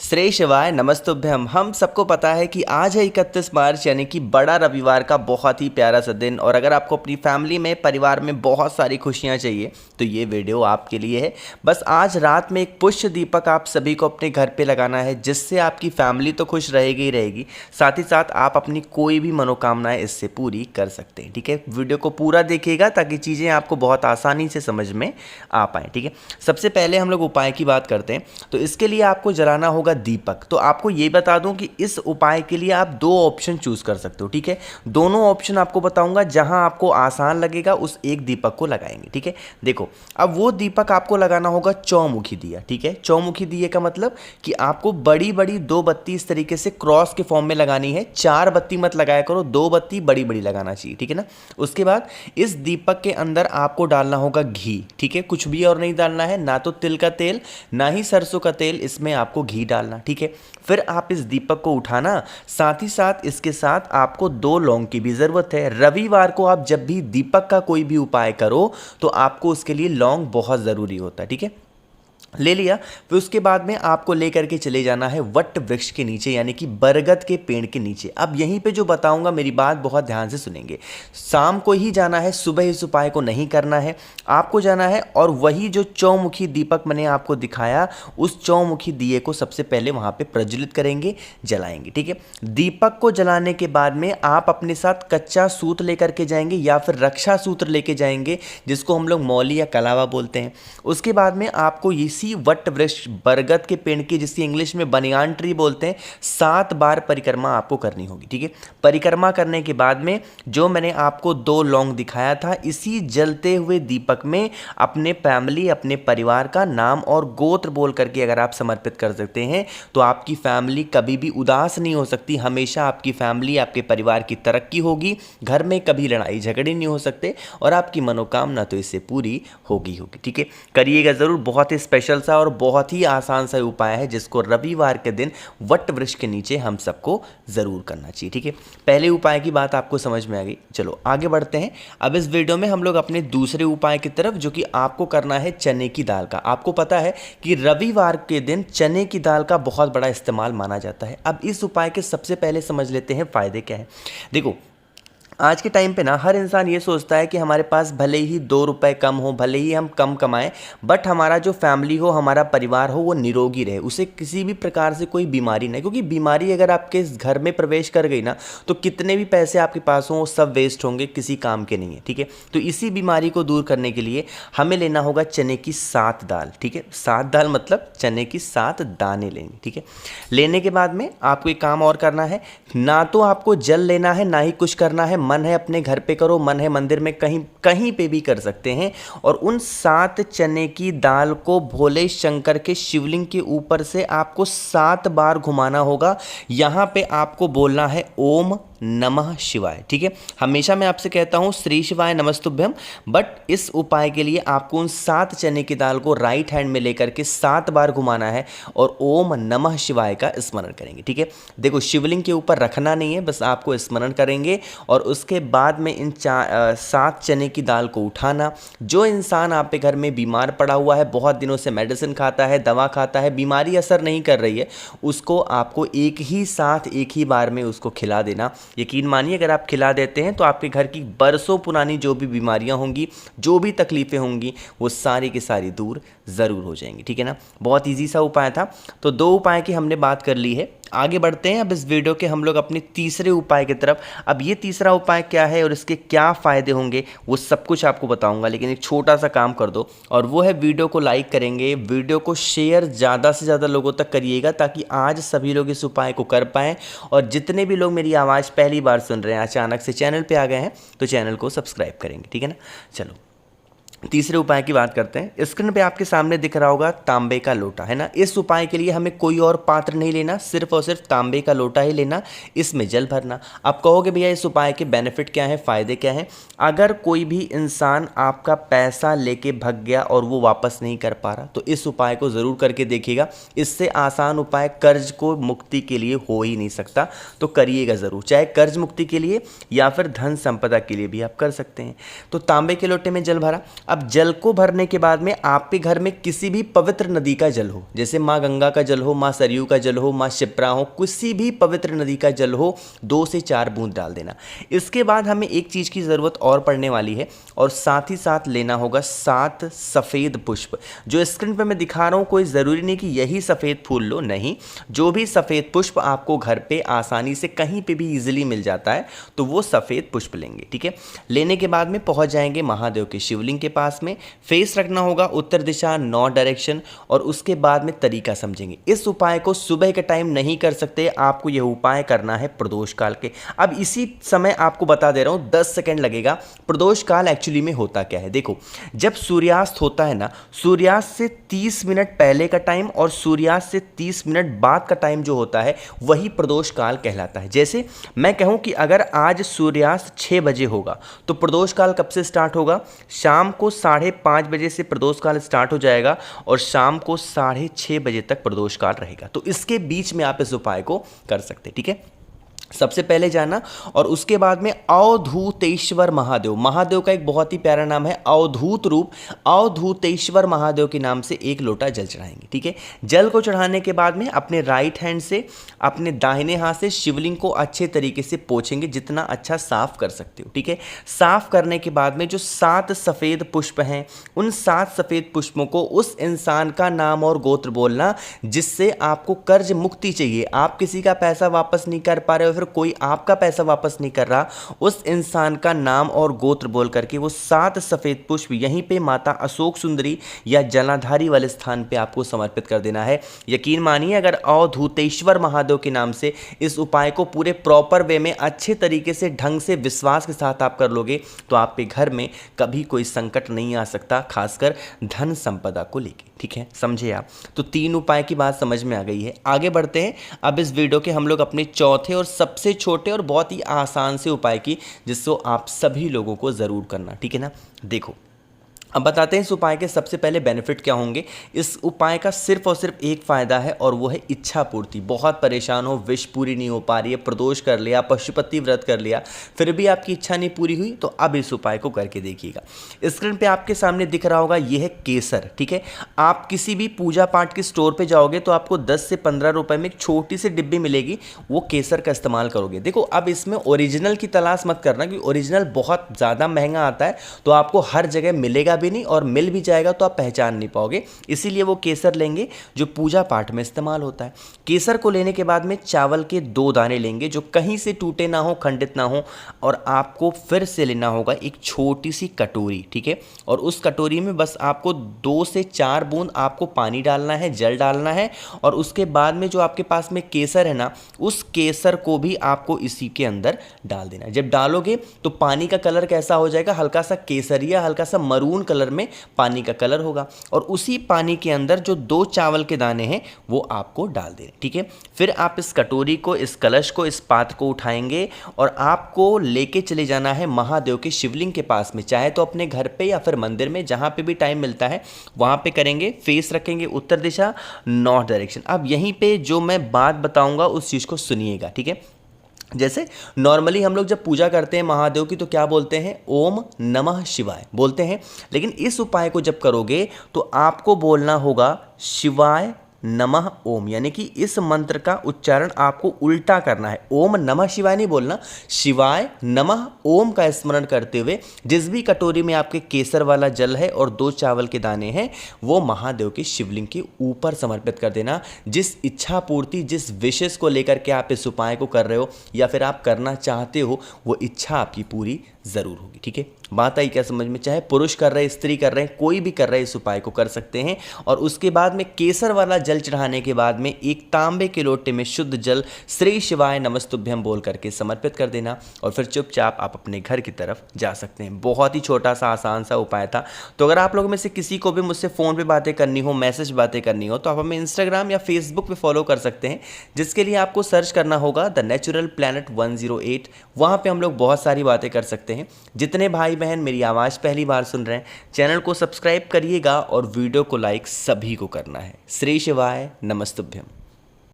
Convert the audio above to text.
श्री शिवाय नमस्तुभ्यम। हम सबको पता है कि आज है 31 मार्च यानी कि बड़ा रविवार का बहुत ही प्यारा सा दिन। और अगर आपको अपनी फैमिली में परिवार में बहुत सारी खुशियां चाहिए तो ये वीडियो आपके लिए है। बस आज रात में एक पुष्य दीपक आप सभी को अपने घर पे लगाना है, जिससे आपकी फैमिली तो खुश रहेगी ही रहेगी, साथ ही साथ आप अपनी कोई भी मनोकामनाएं इससे पूरी कर सकते हैं। ठीक है, वीडियो को पूरा देखिएगा ताकि चीज़ें आपको बहुत आसानी से समझ में आ पाएँ। ठीक है, सबसे पहले हम लोग उपाय की बात करते हैं। तो इसके लिए आपको जलाना होगा दीपक। तो आपको ये बता दूं कि इस उपाय के लिए आप दो ऑप्शन चूज कर सकते हो। ठीक है, दोनों ऑप्शन आपको बताऊंगा, जहां आपको आसान लगेगा उस एक दीपक को लगाएंगे। ठीक है, देखो अब वो दीपक आपको लगाना होगा चौमुखी दिया। ठीक है, चौमुखी दिए का मतलब कि आपको बड़ी बड़ी दो बत्ती इस तरीके से क्रॉस के फॉर्म में लगानी है। चार बत्ती मत लगाया करो, दो बत्ती बड़ी बड़ी लगाना चाहिए। ठीक है ना। उसके बाद इस दीपक के अंदर आपको डालना होगा घी। ठीक है, कुछ भी और नहीं डालना है, ना तो तिल का तेल ना ही सरसों का तेल, इसमें आपको घी डालना। ठीक है, फिर आप इस दीपक को उठाना, साथ ही साथ इसके साथ आपको 2 लौंग की भी जरूरत है। रविवार को आप जब भी दीपक का कोई भी उपाय करो तो आपको उसके लिए लौंग बहुत जरूरी होता है। ठीक है, ले लिया। फिर उसके बाद में आपको लेकर के चले जाना है वट वृक्ष के नीचे, यानी कि बरगद के पेड़ के नीचे। अब यहीं पे जो बताऊंगा मेरी बात बहुत ध्यान से सुनेंगे। शाम को ही जाना है, सुबह इस उपाय को नहीं करना है। आपको जाना है और वही जो चौमुखी दीपक मैंने आपको दिखाया, उस चौमुखी दिए को सबसे पहले वहां पे प्रज्वलित करेंगे, जलाएंगे। ठीक है, दीपक को जलाने के बाद में आप अपने साथ कच्चा सूत लेकर के जाएंगे या फिर रक्षा सूत्र लेके जाएंगे, जिसको हम लोग मौली या कलावा बोलते हैं। उसके बाद में आपको इसी वट वृक्ष बरगद के पेड़ की, जिसकी इंग्लिश में बनियान ट्री बोलते हैं, 7 बार परिक्रमा आपको करनी होगी। ठीक है, परिक्रमा करने के बाद में जो मैंने आपको 2 लौंग दिखाया था, इसी जलते हुए दीपक में अपने फैमिली, अपने परिवार का नाम और गोत्र बोल करके अगर आप समर्पित कर सकते हैं तो आपकी फैमिली कभी भी उदास नहीं हो सकती। हमेशा आपकी फैमिली, आपके परिवार की तरक्की होगी, घर में कभी लड़ाई झगड़े नहीं हो सकते और आपकी मनोकामना तो इससे पूरी होगी। ठीक है, करिएगा जरूर। बहुत ही स्पेशल सा और बहुत ही आसान सा उपाय है, जिसको रविवार के दिन वट वृक्ष के नीचे हम सबको जरूर करना चाहिए। ठीक है, पहले उपाय की बात आपको समझ में आ गई। चलो आगे बढ़ते हैं। अब इस वीडियो में हम लोग अपने दूसरे उपाय की तरफ, जो कि आपको करना है चने की दाल का। आपको पता है कि रविवार के दिन चने की दाल का बहुत बड़ा इस्तेमाल माना जाता है। अब इस उपाय के सबसे पहले समझ लेते हैं फायदे क्या है। देखो, आज के टाइम पे ना हर इंसान ये सोचता है कि हमारे पास भले ही 2 रुपए कम हो, भले ही हम कम कमाएं, बट हमारा जो फैमिली हो, हमारा परिवार हो, वो निरोगी रहे, उसे किसी भी प्रकार से कोई बीमारी नहीं। क्योंकि बीमारी अगर आपके घर में प्रवेश कर गई ना, तो कितने भी पैसे आपके पास हों सब वेस्ट होंगे, किसी काम के नहीं है। ठीक है, तो इसी बीमारी को दूर करने के लिए हमें लेना होगा चने की 7 दाल। ठीक है, 7 दाल मतलब चने की 7 दाने लेंगे। ठीक है, लेने के बाद में आपको एक काम और करना है, ना तो आपको जल लेना है ना ही कुछ करना है। मन है अपने घर पे करो, मन है मंदिर में, कहीं कहीं पे भी कर सकते हैं। और उन 7 चने की दाल को भोले शंकर के शिवलिंग के ऊपर से आपको 7 बार घुमाना होगा। यहां पे आपको बोलना है ओम नमः शिवाय। ठीक है, हमेशा मैं आपसे कहता हूं श्री शिवाय नमस्तुभ्यम, बट इस उपाय के लिए आपको उन 7 चने की दाल को राइट हैंड में लेकर के 7 बार घुमाना है और ओम नमः शिवाय का स्मरण करेंगे। ठीक है, देखो शिवलिंग के ऊपर रखना नहीं है, बस आपको स्मरण करेंगे और उसके बाद में इन 7 चने की दाल को उठाना। जो इंसान आपके घर में बीमार पड़ा हुआ है, बहुत दिनों से मेडिसिन खाता है, दवा खाता है, बीमारी असर नहीं कर रही है, उसको आपको एक ही साथ एक ही बार में उसको खिला देना। यकीन मानिए, अगर आप खिला देते हैं तो आपके घर की बरसों पुरानी जो भी बीमारियां होंगी, जो भी तकलीफें होंगी, वो सारी की सारी दूर ज़रूर हो जाएंगी। ठीक है ना, बहुत इजी सा उपाय था। तो 2 उपाय की हमने बात कर ली है। आगे बढ़ते हैं अब इस वीडियो के हम लोग अपने तीसरे उपाय की तरफ। अब ये तीसरा उपाय क्या है और इसके क्या फ़ायदे होंगे वो सब कुछ आपको बताऊंगा, लेकिन एक छोटा सा काम कर दो, और वो है वीडियो को लाइक करेंगे, वीडियो को शेयर ज़्यादा से ज़्यादा लोगों तक करिएगा, ताकि आज सभी लोग इस उपाय को कर पाएँ। और जितने भी लोग मेरी आवाज़ पहली बार सुन रहे हैं, अचानक से चैनल पर आ गए हैं, तो चैनल को सब्सक्राइब करेंगे। ठीक है ना, चलो तीसरे उपाय की बात करते हैं। स्क्रीन पे आपके सामने दिख रहा होगा तांबे का लोटा, है ना। इस उपाय के लिए हमें कोई और पात्र नहीं लेना, सिर्फ और सिर्फ तांबे का लोटा ही लेना, इसमें जल भरना। आप कहोगे भैया इस उपाय के बेनिफिट क्या है, फायदे क्या हैं। अगर कोई भी इंसान आपका पैसा लेके भग गया और वो वापस नहीं कर पा रहा, तो इस उपाय को ज़रूर करके देखिएगा। इससे आसान उपाय कर्ज को मुक्ति के लिए हो ही नहीं सकता, तो करिएगा ज़रूर, चाहे कर्ज मुक्ति के लिए या फिर धन संपदा के लिए भी आप कर सकते हैं। तो तांबे के लोटे में जल भरा। अब जल को भरने के बाद में आपके घर में किसी भी पवित्र नदी का जल हो, जैसे माँ गंगा का जल हो, माँ सरयू का जल हो, माँ शिप्रा हो, किसी भी पवित्र नदी का जल हो, 2 से 4 बूंद डाल देना। इसके बाद हमें एक चीज़ की ज़रूरत और पड़ने वाली है, और साथ ही साथ लेना होगा 7 सफ़ेद पुष्प। जो स्क्रीन पर मैं दिखा रहा हूँ, कोई ज़रूरी नहीं कि यही सफ़ेद फूल लो, नहीं, जो भी सफ़ेद पुष्प आपको घर पे आसानी से कहीं पे भी इजीली मिल जाता है तो वो सफ़ेद पुष्प लेंगे। ठीक है, लेने के बाद में पहुंच जाएंगे महादेव के शिवलिंग के पास में। फेस रखना होगा उत्तर दिशा, नॉर्थ डायरेक्शन, और उसके बाद में तरीका समझेंगे। इस उपाय को सुबह के टाइम नहीं कर सकते, आपको यह उपाय करना है प्रदोष काल के। अब इसी समय आपको बता दे रहा हूं, 10 सेकेंड लगेगा। प्रदोष काल एक्चुअली में होता क्या है, देखो, जब सूर्यास्त होता है ना, सूर्यास्त से 30 मिनट पहले का टाइम और सूर्यास्त से 30 मिनट बाद का टाइम जो होता है वही प्रदोष काल कहलाता है। जैसे मैं कहूं कि अगर आज सूर्यास्त 6 बजे होगा तो प्रदोष काल कब से स्टार्ट होगा, शाम को 5:30 बजे से प्रदोष काल स्टार्ट हो जाएगा और शाम को 6:30 बजे तक प्रदोष काल रहेगा। तो इसके बीच में आप इस उपाय को कर सकते हैं। ठीक है, सबसे पहले जाना, और उसके बाद में अवधूतेश्वर महादेव, महादेव का एक बहुत ही प्यारा नाम है अवधूत रूप, अवधूतेश्वर महादेव के नाम से 1 लोटा जल चढ़ाएंगे। ठीक है, जल को चढ़ाने के बाद में अपने राइट हैंड से, अपने दाहिने हाथ से शिवलिंग को अच्छे तरीके से पोंछेंगे, जितना अच्छा साफ कर सकते हो। ठीक है, साफ करने के बाद में जो 7 सफ़ेद पुष्प हैं, उन 7 सफ़ेद पुष्पों को उस इंसान का नाम और गोत्र बोलना जिससे आपको कर्ज मुक्ति चाहिए, आप किसी का पैसा वापस नहीं कर पा रहे हो, फिर कोई आपका पैसा वापस नहीं कर रहा, उस इंसान का नाम और गोत्र बोल करके वो 7 सफ़ेद पुष्प यहीं पे माता अशोक सुंदरी या जलाधारी वाले स्थान पे आपको समर्पित कर देना है। यकीन मानिए, अगर अवधूतेश्वर महादेव के नाम से इस उपाय को पूरे प्रॉपर वे में अच्छे तरीके से, ढंग से, विश्वास के साथ आप कर लोगे तो आपके घर में कभी कोई संकट नहीं आ सकता, खासकर धन संपदा को लेके। ठीक है, समझे आप? तो 3 उपाय की बात समझ में आ गई है। आगे बढ़ते हैं। अब इस वीडियो के हम लोग अपने चौथे और सबसे छोटे और बहुत ही आसान से उपाय की, जिसको आप सभी लोगों को ज़रूर करना। ठीक है ना, देखो, अब बताते हैं इस उपाय के सबसे पहले बेनिफिट क्या होंगे। इस उपाय का सिर्फ और सिर्फ एक फ़ायदा है, और वो है इच्छा पूर्ति। बहुत परेशान हो, विश पूरी नहीं हो पा रही है, प्रदोष कर लिया, पशुपति व्रत कर लिया, फिर भी आपकी इच्छा नहीं पूरी हुई, तो अब इस उपाय को करके देखिएगा। स्क्रीन पे आपके सामने दिख रहा होगा, ये है केसर। ठीक है, आप किसी भी पूजा पाठ के स्टोर पर जाओगे तो आपको 10 से 15 रुपये में एक छोटी सी डिब्बी मिलेगी, वो केसर का इस्तेमाल करोगे। देखो, अब इसमें ओरिजिनल की तलाश मत करना, क्योंकि ओरिजिनल बहुत ज़्यादा महंगा आता है, तो आपको हर जगह मिलेगा भी नहीं, और मिल भी जाएगा तो आप पहचान नहीं पाओगे। इसीलिए वो केसर लेंगे जो पूजा पाठ में इस्तेमाल होता है। केसर को लेने के बाद में चावल के 2 दाने लेंगे जो कहीं से टूटे ना हो, खंडित ना हो, और आपको फिर से लेना होगा एक छोटी सी कटोरी। ठीक है, और उस कटोरी में बस आपको 2 से 4 बूंद आपको पानी डालना है, जल डालना है, और उसके बाद में जो आपके पास में केसर है ना, उस केसर को भी आपको इसी के अंदर डाल देना है। जब डालोगे तो पानी का कलर कैसा हो जाएगा, हल्का सा केसरिया, हल्का सा मरून कलर में पानी का कलर होगा, और उसी पानी के अंदर जो 2 चावल के दाने हैं वो आपको डाल दें। ठीक है, फिर आप इस कटोरी को, इस कलश को, इस पात्र को उठाएंगे और आपको लेके चले जाना है महादेव के शिवलिंग के पास में, चाहे तो अपने घर पे या फिर मंदिर में, जहां पे भी टाइम मिलता है वहां पे करेंगे। फेस रखेंगे उत्तर दिशा, नॉर्थ डायरेक्शन। अब यहीं पे जो मैं बात बताऊंगा उस चीज़ को सुनिएगा। ठीक है, जैसे नॉर्मली हम लोग जब पूजा करते हैं महादेव की तो क्या बोलते हैं, ओम नमः शिवाय बोलते हैं, लेकिन इस उपाय को जब करोगे तो आपको बोलना होगा शिवाय नमः ओम, यानी कि इस मंत्र का उच्चारण आपको उल्टा करना है। ओम नमः शिवाय नहीं बोलना, शिवाय नमः ओम का स्मरण करते हुए जिस भी कटोरी में आपके केसर वाला जल है और 2 चावल के दाने हैं वो महादेव के शिवलिंग के ऊपर समर्पित कर देना। जिस इच्छा पूर्ति, जिस विशेष को लेकर के आप इस उपाय को कर रहे हो या फिर आप करना चाहते हो, वो इच्छा आपकी पूरी ज़रूर होगी। ठीक है, बात आई क्या समझ में? चाहे पुरुष कर रहे, स्त्री कर रहे हैं, कोई भी कर रहे इस उपाय को कर सकते हैं। और उसके बाद में केसर वाला जल चढ़ाने के बाद में एक तांबे के लोटे में शुद्ध जल श्री शिवाय नमस्तुभ्यम बोल करके समर्पित कर देना, और फिर चुपचाप आप अपने घर की तरफ जा सकते हैं। बहुत ही छोटा सा आसान सा उपाय था। तो अगर आप लोगों में से किसी को भी मुझसे फ़ोन पर बातें करनी हो, मैसेज बातें करनी हो, तो आप हमें इंस्टाग्राम या फेसबुक पर फॉलो कर सकते हैं, जिसके लिए आपको सर्च करना होगा द नेचुरल प्लैनेट 108। वहाँ पर हम लोग बहुत सारी बातें कर सकते हैं। जितने भाई बहन मेरी आवाज़ पहली बार सुन रहे हैं, चैनल को सब्सक्राइब करिएगा और वीडियो को लाइक सभी को करना है। श्री शिवाय नमस्तुभ्यम।